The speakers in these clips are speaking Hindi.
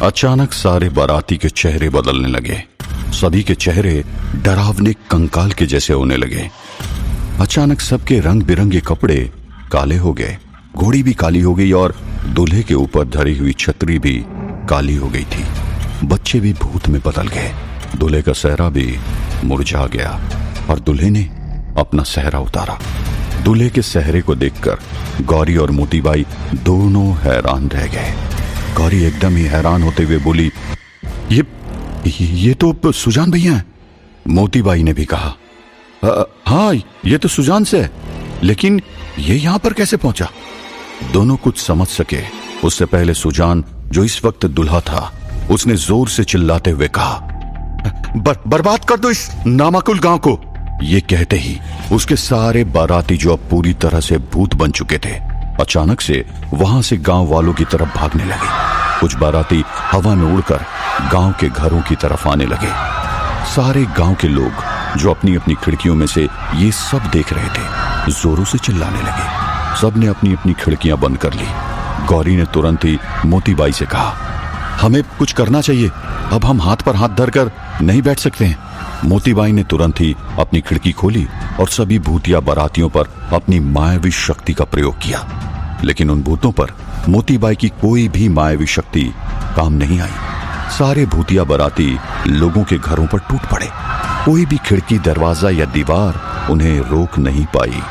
अचानक सारे बाराती के चेहरे बदलने लगे। सभी के चेहरे डरावने कंकाल के जैसे होने लगे। अचानक सबके रंग बिरंगे कपड़े काले हो गए, घोड़ी भी काली हो गई और दूल्हे के ऊपर धरी हुई छतरी भी काली हो गई थी। बच्चे भी भूत में बदल गए। दूल्हे का सेहरा भी मुरझा गया और दूल्हे ने अपना सेहरा उतारा। दूल्हे के सेहरे को देखकर गौरी और मोतीबाई दोनों हैरान रह गए। गौरी एकदम ही हैरान होते हुए बोली, ये तो सुजान भैया हैं। मोतीबाई ने भी कहा, हाँ ये तो सुजान से है, लेकिन ये यहां पर कैसे पहुंचा? दोनों कुछ समझ सके उससे पहले सुजान, जो इस वक्त दुल्हा था, उसने जोर से चिल्लाते हुए कहा, बर्बाद कर दो इस नामाकुल गांव को। ये कहते ही उसके सारे बाराती, जो अब पूरी तरह से भूत बन चुके थे, अचानक से वहां से गांव वालों की तरफ भागने लगे। कुछ बाराती हवा में उड़कर गांव के घरों की तरफ आने लगे। सारे गांव के लोग, जो अपनी अपनी खिड़कियों में से ये सब देख रहे थे, जोरों से चिल्लाने लगे। सबने अपनी अपनी खिड़कियां बंद कर ली। गौरी ने तुरंत ही मोतीबाई से कहा, हमें कुछ करना चाहिए, अब हम हाथ पर हाथ धरकर नहीं बैठ सकते हैं। मोतीबाई ने तुरंत ही अपनी खिड़की खोली और सभी भूतिया बारातियों पर अपनी मायावी शक्ति का प्रयोग किया। लेकिन उन भूतों पर मोतीबाई की कोई भी मायावी शक्ति काम नहीं आई। सारे भूतिया बाराती लोगों के घरों पर टूट पड़े। कोई भी खिड़की, दरवाजा या दीवार उन्हें रोक नहीं पाई।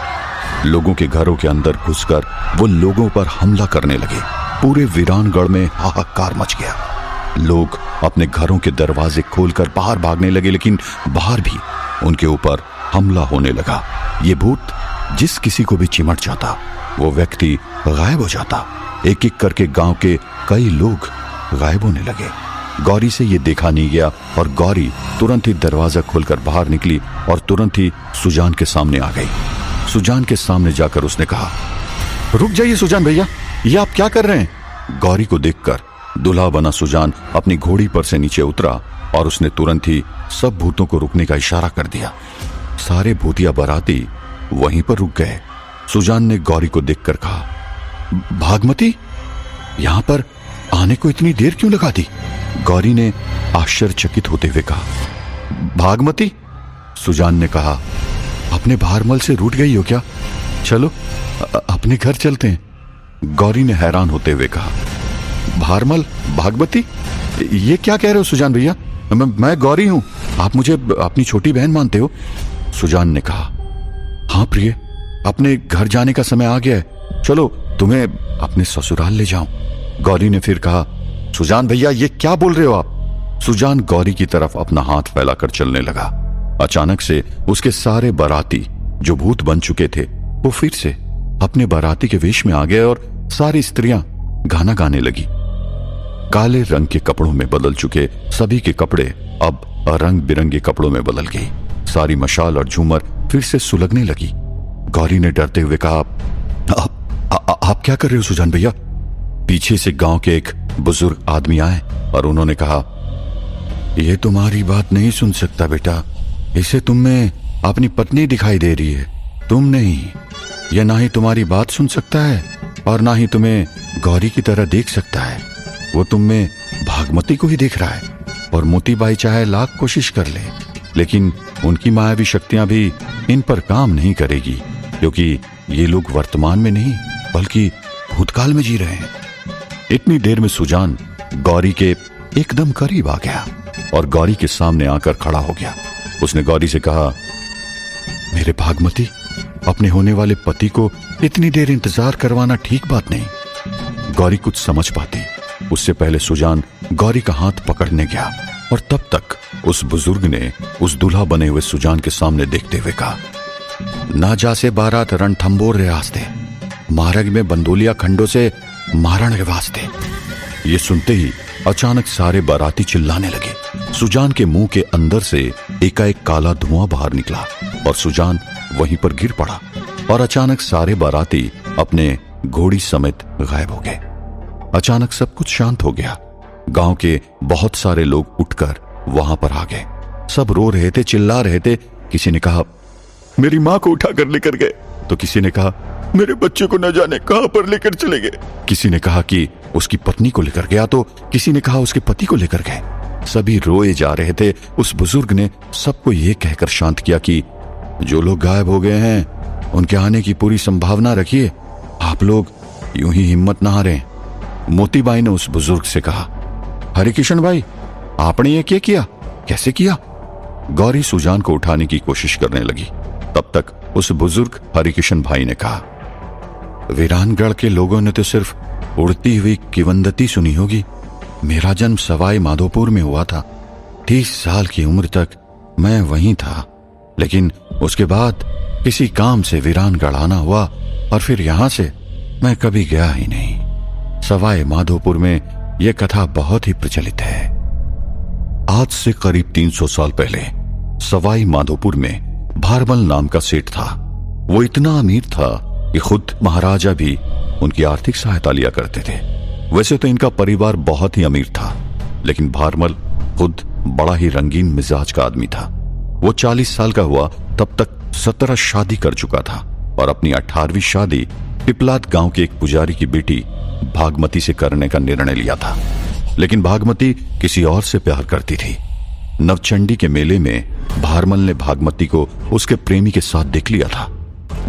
लोगों के घरों के अंदर घुसकर वो लोगों पर हमला करने लगे। पूरे वीरानगढ़ में हाहाकार मच गया। लोग अपने घरों के दरवाजे खोलकर बाहर भागने लगे, लेकिन बाहर भी उनके ऊपर हमला होने लगा। ये भूत जिस किसी को भी चिमट जाता, वो व्यक्ति गायब हो जाता। एक एक करके गांव के कई लोग गायब होने लगे। गौरी से ये देखा नहीं गया और गौरी तुरंत ही दरवाजा खोलकर बाहर निकली और तुरंत ही सुजान के सामने आ गई। सुजान के सामने जाकर उसने कहा, रुक जाइए सुजान भैया, ये आप क्या कर रहे हैं? गौरी को देखकर दूल्हा बना सुजान अपनी घोड़ी पर से नीचे उतरा और उसने तुरंत ही सब भूतों को रुकने का इशारा कर दिया। सारे भूतिया बाराती वहीं पर रुक गए। सुजान ने गौरी को देखकर कहा, भागमती, यहां पर आने को इतनी देर क्यों लगा दी? गौरी ने आश्चर्यचकित होते हुए कहा, भागमती? सुजान ने कहा, अपने भारमल से रूठ गई हो क्या? चलो अपने घर चलते हैं। गौरी ने हैरान होते हुए कहा, भारमल? भागमती? ये क्या कह रहे हो सुजान भैया? मैं गौरी हूं, आप मुझे अपनी छोटी बहन मानते हो? सुजान ने कहा, हाँ प्रिय, अपने घर जाने का समय आ गया है, चलो तुम्हें अपने ससुराल ले जाऊं। गौरी ने फिर कहा, सुजान भैया ये क्या बोल रहे हो आप? सुजान गौरी की तरफ अपना हाथ फैलाकर चलने लगा। अचानक से उसके सारे बाराती, जो भूत बन चुके थे, वो फिर से अपने बाराती के वेश में आ गए और सारी स्त्रियां गाना गाने लगी। काले रंग के कपड़ों में बदल चुके सभी के कपड़े अब रंग बिरंगे कपड़ों में बदल गई। सारी मशाल और झूमर फिर से सुलगने लगी। गौरी ने डरते हुए कहा, आप क्या कर रहे हो सुजान भैया? पीछे से गांव के एक बुजुर्ग आदमी आए और उन्होंने कहा, यह तुम्हारी बात नहीं सुन सकता बेटा, इसे तुम में अपनी पत्नी दिखाई दे रही है, तुम नहीं। यह ना ही तुम्हारी बात सुन सकता है और ना ही तुम्हें गौरी की तरह देख सकता है। वो तुम में भागमती को ही देख रहा है और मोतीबाई चाहे लाख कोशिश कर ले, लेकिन उनकी मायावी शक्तियां भी इन पर काम नहीं करेगी, क्योंकि ये लोग वर्तमान में नहीं बल्कि भूतकाल में जी रहे हैं। इतनी देर में सुजान गौरी के एकदम करीब आ गया और गौरी के सामने आकर खड़ा हो गया। उसने गौरी से कहा, मेरे भागमती, अपने होने वाले पति को इतनी देर इंतजार करवाना ठीक बात नहीं। गौरी कुछ समझ पाती उससे पहले सुजान गौरी का हाथ पकड़ने गया और तब तक उस बुजुर्ग ने उस दूल्हा बने हुए सुजान के सामने देखते हुए कहा, ना जासे बारात रणथंबोर रे आस्ते, मार्ग में बंदोलिया खंडों से मारण के वास्ते। ये सुनते ही अचानक सारे बाराती चिल्लाने लगे। सुजान के मुंह के अंदर से एकाएक काला धुआं बाहर निकला और सुजान वहीं पर गिर पड़ा और अचानक सारे बाराती अपने घोड़ी समेत गायब हो गए। अचानक सब कुछ शांत हो गया। गांव के बहुत सारे लोग उठकर वहां पर आ गए। सब रो रहे थे, चिल्ला रहे थे। किसी ने कहा, मेरी मां को उठाकर लेकर गए, तो किसी ने कहा, मेरे बच्चे को न जाने कहां पर लेकर चले गए। किसी ने कहा कि उसकी पत्नी को लेकर गया, तो किसी ने कहा उसके पति को लेकर गए। सभी रोए जा रहे थे। उस बुजुर्ग ने सबको ये कहकर शांत किया कि जो लोग गायब हो गए हैं उनके आने की पूरी संभावना रखिए, आप लोग यूं ही हिम्मत ना हारें। मोतीबाई ने उस बुजुर्ग से कहा, हरिकिशन भाई, आपने ये क्या किया, कैसे किया? गौरी सुजान को उठाने की कोशिश करने लगी। तब तक उस बुजुर्ग हरिकिशन भाई ने कहा, वीरानगढ़ के लोगों ने तो सिर्फ उड़ती हुई किवंदती सुनी होगी। मेरा जन्म सवाई माधोपुर में हुआ था। 30 साल की उम्र तक मैं वहीं था, लेकिन उसके बाद किसी काम से वीरानगढ़ आना हुआ और फिर यहां से मैं कभी गया ही नहीं। सवाई माधोपुर में यह कथा बहुत ही प्रचलित है। आज से करीब 300 साल पहले सवाई माधोपुर में भारमल नाम का सेठ था। वो इतना अमीर था कि खुद महाराजा भी उनकी आर्थिक सहायता लिया करते थे। वैसे तो इनका परिवार बहुत ही अमीर था, लेकिन भारमल खुद बड़ा ही रंगीन मिजाज का आदमी था। वो 40 साल का हुआ तब तक 17 शादी कर चुका था और अपनी 18वीं शादी पिपलाद गांव के एक पुजारी की बेटी भागमती से करने का निर्णय लिया था। लेकिन भागमती किसी और से प्यार करती थी। नवचंडी के मेले में भारमल ने भागमती को उसके प्रेमी के साथ देख लिया था।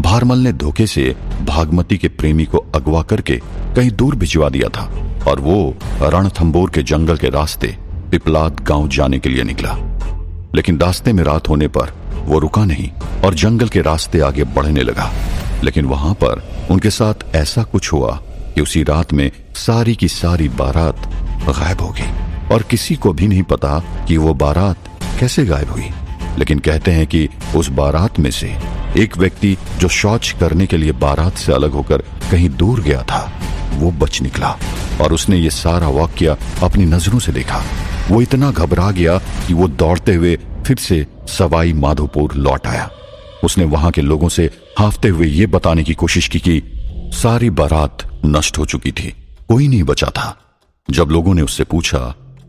भारमल ने धोखे से भागमती के प्रेमी को अगवा करके कहीं दूर भिजवा दिया था और वो रणथंबोर के जंगल के रास्ते पिपलाद गांव जाने के लिए निकला। लेकिन रास्ते में रात होने पर वो रुका नहीं और जंगल के रास्ते आगे बढ़ने लगा। लेकिन वहां पर उनके साथ ऐसा कुछ हुआ कि उसी रात में सारी की सारी बारात गायब हो गई और किसी को भी नहीं पता कि वो बारात कैसे गायब हुई। लेकिन कहते हैं कि उस बारात में से एक व्यक्ति जो शौच करने के लिए बारात से अलग होकर कहीं दूर गया था, वो बच निकला और उसने ये सारा वाकया अपनी नजरों से देखा। वो इतना घबरा गया कि वो दौड़ते हुए फिर से सवाई माधोपुर लौट आया। उसने वहां के लोगों से हांफते हुए ये बताने की कोशिश की कि सारी बारात नष्ट हो चुकी थी, कोई नहीं बचा था। जब लोगों ने उससे पूछा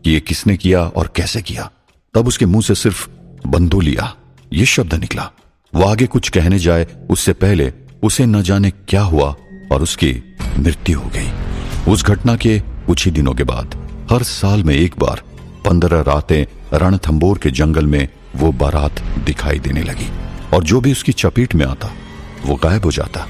कि ये किसने किया और कैसे किया, तब उसके मुंह से सिर्फ बंदोलिया ये शब्द निकला। वो आगे कुछ कहने जाए उससे पहले उसे न जाने क्या हुआ और उसकी मृत्यु हो गई। उस घटना के कुछ ही दिनों के बाद हर साल में एक बार 15 रातें रणथंबोर के जंगल में वो बारात दिखाई देने लगी और जो भी उसकी चपेट में आता वो गायब हो जाता।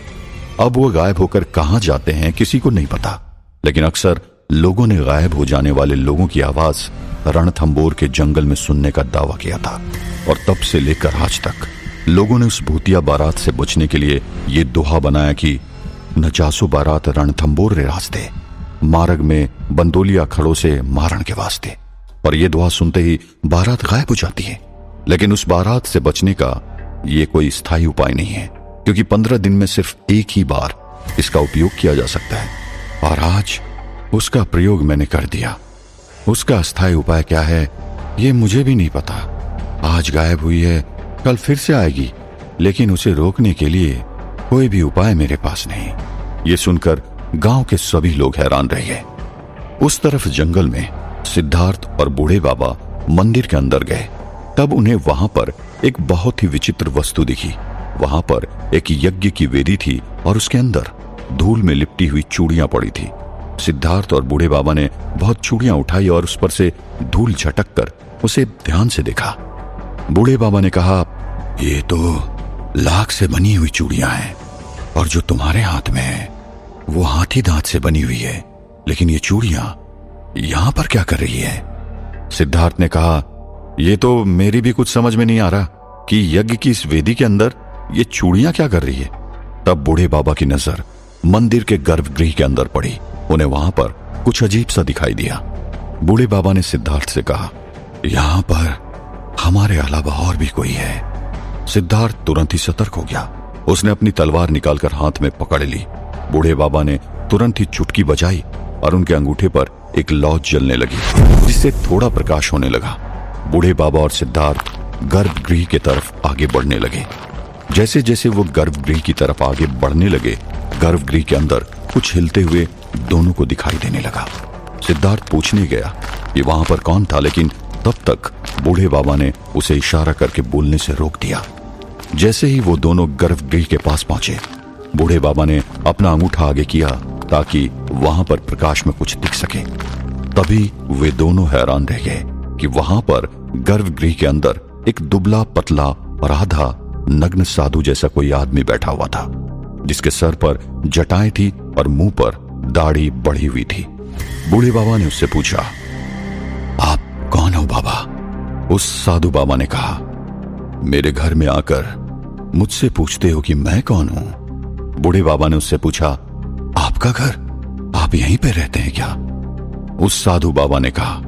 अब वो गायब होकर कहां जाते हैं किसी को नहीं पता, लेकिन अक्सर लोगों ने गायब हो जाने वाले लोगों की आवाज रणथंबोर के जंगल में सुनने का दावा किया था। और तब से लेकर आज तक लोगों ने उस भूतिया बारात से बचने के लिए ये दोहा बनाया कि न जासो बारात रणथंबोर रे रास्ते, मार्ग में बंदोलिया खड़ो से मारण के वास्ते। और ये दुआ सुनते ही बारात गायब हो जाती है। लेकिन उस बारात से बचने का ये कोई स्थायी उपाय नहीं है, क्योंकि 15 दिन में सिर्फ एक ही बार इसका उपयोग किया जा सकता है। और आज उसका प्रयोग मैंने कर दिया। उसका स्थायी उपाय क्या है ये मुझे भी नहीं पता। आज गायब हुई है, कल फिर से आएगी, लेकिन उसे रोकने के लिए कोई भी उपाय मेरे पास नहीं। ये सुनकर गांव के सभी लोग हैरान रह गए। उस तरफ जंगल में सिद्धार्थ और बूढ़े बाबा मंदिर के अंदर गए। तब उन्हें वहां पर एक बहुत ही विचित्र वस्तु दिखी। वहां पर एक यज्ञ की वेदी थी और उसके अंदर धूल में लिपटी हुई चूड़ियां पड़ी थी। सिद्धार्थ और बूढ़े बाबा ने बहुत चूड़ियां उठाई और उस पर से धूल झटक कर उसे ध्यान से देखा। बूढ़े बाबा ने कहा, ये तो लाख से बनी हुई चूड़ियां हैं और जो तुम्हारे हाथ में है वो हाथी दांत से बनी हुई है, लेकिन ये चूड़ियां यहां पर क्या कर रही है? सिद्धार्थ ने कहा, ये तो मेरी भी कुछ समझ में नहीं आ रहा कि यज्ञ की इस वेदी के अंदर ये चूड़ियां क्या कर रही है। तब बूढ़े बाबा की नजर मंदिर के गर्भगृह के अंदर पड़ी। उन्हें वहां पर कुछ अजीब सा दिखाई दिया। बूढ़े बाबा ने सिद्धार्थ से कहा, यहां पर हमारे अलावा और भी कोई है। सिद्धार्थ तुरंत ही सतर्क हो गया। उसने अपनी तलवार निकालकर हाथ में पकड़ ली। बूढ़े बाबा ने तुरंत ही चुटकी बजाई और उनके अंगूठे पर एक लौ जलने लगी, जिससे थोड़ा प्रकाश होने लगा। बूढ़े बाबा और सिद्धार्थ गर्भगृह की तरफ आगे बढ़ने लगे। जैसे जैसे वो गर्भगृह की तरफ आगे बढ़ने लगे, गर्भगृह के अंदर कुछ हिलते हुए दोनों को दिखाई देने लगा। सिद्धार्थ पूछने गया कि वहां पर कौन था, लेकिन तब तक बूढ़े बाबा ने उसे इशारा करके बोलने से रोक दिया। जैसे ही वो दोनों गर्भगृह के पास पहुंचे, बूढ़े बाबा ने अपना अंगूठा आगे किया ताकि वहां पर प्रकाश में कुछ दिख सके। तभी वे दोनों हैरान रह गए कि वहां पर गर्भगृह के अंदर एक दुबला पतला और आधा नग्न साधु जैसा कोई आदमी बैठा हुआ था, जिसके सर पर जटाएं थी और मुंह पर दाढ़ी बढ़ी हुई थी। बूढ़े बाबा ने उससे पूछा, आप कौन हो बाबा? उस साधु बाबा ने कहा, मेरे घर में आकर मुझसे पूछते हो कि मैं कौन हूं? बूढ़े बाबा ने उससे पूछा, आपका घर? आप यहीं पे रहते हैं क्या? उस साधु बाबा ने कहा,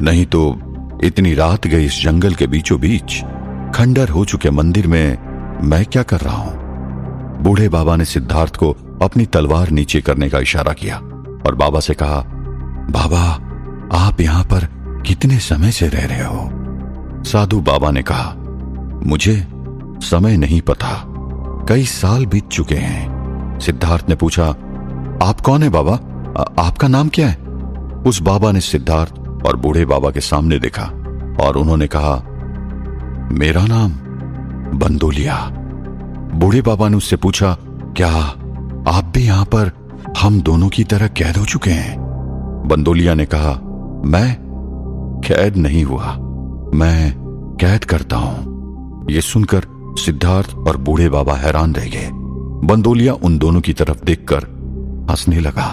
नहीं तो इतनी रात गई इस जंगल के बीचों बीच खंडर हो चुके मंदिर में मैं क्या कर रहा हूं? बूढ़े बाबा ने सिद्धार्थ को अपनी तलवार नीचे करने का इशारा किया और बाबा से कहा, बाबा आप यहां पर कितने समय से रह रहे हो? साधु बाबा ने कहा, मुझे समय नहीं पता, कई साल बीत चुके हैं। सिद्धार्थ ने पूछा, आप कौन है बाबा? आपका नाम क्या है? उस बाबा ने सिद्धार्थ और बूढ़े बाबा के सामने देखा और उन्होंने कहा, मेरा नाम बंदोलिया। बूढ़े बाबा ने उससे पूछा, क्या आप भी यहां पर हम दोनों की तरह कैद हो चुके हैं? बंदोलिया ने कहा, मैं कैद नहीं हुआ, मैं कैद करता हूं। यह सुनकर सिद्धार्थ और बूढ़े बाबा हैरान रह गए। बंदोलिया उन दोनों की तरफ देखकर हंसने लगा।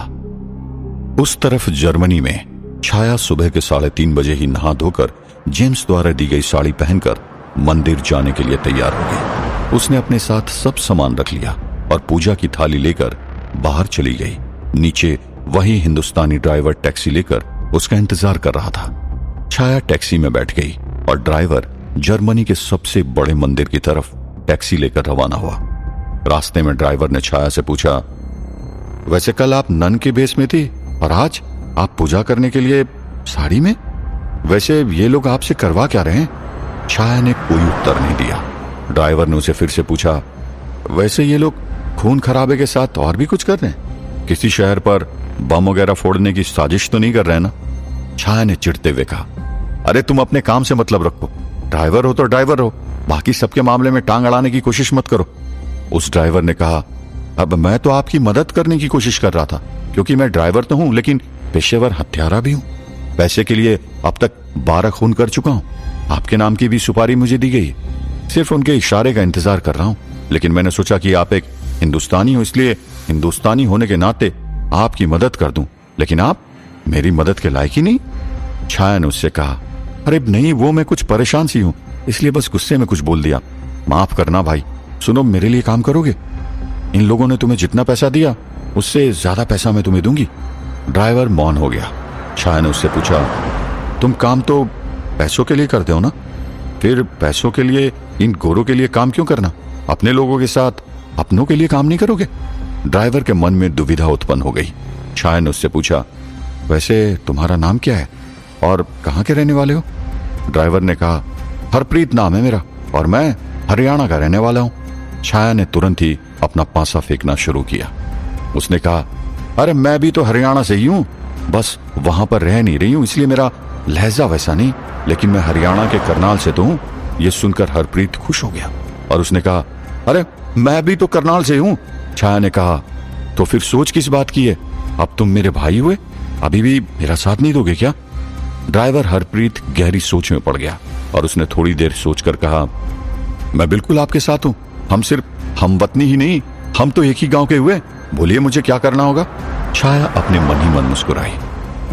उस तरफ जर्मनी में छाया सुबह के 3:30 बजे ही नहा धोकर जेम्स द्वारा दी गई साड़ी पहनकर मंदिर जाने के लिए तैयार हो गई। उसने अपने साथ सब सामान रख लिया और पूजा की थाली लेकर बाहर चली गई। नीचे वही हिंदुस्तानी ड्राइवर टैक्सी लेकर उसका इंतजार कर रहा था। छाया टैक्सी में बैठ गई और ड्राइवर जर्मनी के सबसे बड़े मंदिर की तरफ टैक्सी लेकर रवाना हुआ। रास्ते में ड्राइवर ने छाया से पूछा, वैसे कल आप नन के भेष में थी और आज आप पूजा करने के लिए साड़ी में? वैसे ये लोग आपसे करवा क्या रहे हैं? छाया ने कोई उत्तर नहीं दिया। ड्राइवर ने उसे फिर से पूछा, वैसे ये लोग खून खराबे के साथ और भी कुछ कर रहे हैं? किसी शहर पर बम वगैरह फोड़ने की साजिश तो नहीं कर रहे ना? छाया ने चिढ़ते हुए कहा, अरे तुम अपने काम से मतलब रखो, ड्राइवर हो तो ड्राइवर हो, बाकी सबके मामले में टांग अड़ाने की कोशिश मत करो। उस ड्राइवर ने कहा, अब मैं तो आपकी मदद करने की कोशिश कर रहा था, क्योंकि मैं ड्राइवर तो हूं लेकिन पेशेवर हत्यारा भी हूं। पैसे के लिए अब तक 12 खून कर चुका हूं। आपके नाम की भी सुपारी मुझे दी गई, सिर्फ उनके इशारे का इंतजार कर रहा हूं। लेकिन मैंने सोचा कि आप एक हिंदुस्तानी हो, इसलिए हिंदुस्तानी होने के नाते आपकी मदद कर दूं, लेकिन आप मेरी मदद के लायक ही नहीं। छाया ने उससे कहा, अरे नहीं, वो मैं कुछ परेशान सी हूं, इसलिए बस गुस्से में कुछ बोल दिया, माफ करना भाई। सुनो, मेरे लिए काम करोगे? इन लोगों ने तुम्हें जितना पैसा दिया उससे ज्यादा पैसा मैं तुम्हें दूंगी। ड्राइवर मौन हो गया। छाया ने उससे पूछा, तुम काम तो पैसों के लिए करते हो ना, फिर पैसों के लिए इन गोरों के लिए काम क्यों करना? अपने लोगों के साथ अपनों के लिए काम नहीं करोगे? ड्राइवर के मन में दुविधा उत्पन्न हो गई। छाया ने उससे पूछा, वैसे तुम्हारा नाम क्या है और कहाँ के रहने वाले हो? ड्राइवर ने कहा, हरप्रीत नाम है मेरा और मैं हरियाणा का रहने वाला हूं। छाया ने तुरंत ही अपना पासा फेंकना शुरू किया। उसने कहा, अरे मैं भी तो हरियाणा से ही हूं, बस वहां पर रह नहीं रही हूं, इसलिए मेरा लहजा वैसा नहीं, लेकिन मैं हरियाणा के करनाल से तो हूं। यह सुनकर हरप्रीत खुश हो गया और उसने कहा, अरे मैं भी तो करनाल से हूं। छाया ने कहा, तो फिर सोच किस बात की है? अब तुम मेरे भाई हुए, अभी भी मेरा साथ नहीं दोगे क्या? ड्राइवर हरप्रीत गहरी सोच में पड़ गया और उसने थोड़ी देर सोचकर कहा, मैं बिल्कुल आपके साथ हूं। हम सिर्फ हमवतनी ही नहीं, हम तो एक ही गांव के हुए। बोलिए मुझे क्या करना होगा? छाया अपने मन ही मन मुस्कुराई।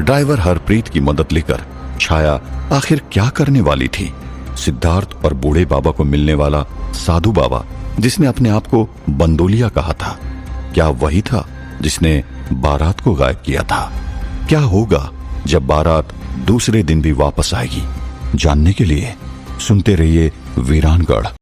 ड्राइवर हरप्रीत की मदद लेकर छाया आखिर क्या करने वाली थी? सिद्धार्थ और बूढ़े बाबा को मिलने वाला साधु बाबा, जिसने अपने आप को बंदोलिया कहा था, क्या वही था जिसने बारात को गायब किया था? क्या होगा जब बारात दूसरे दिन भी वापस आएगी? जानने के लिए सुनते रहिए वीरानगढ़।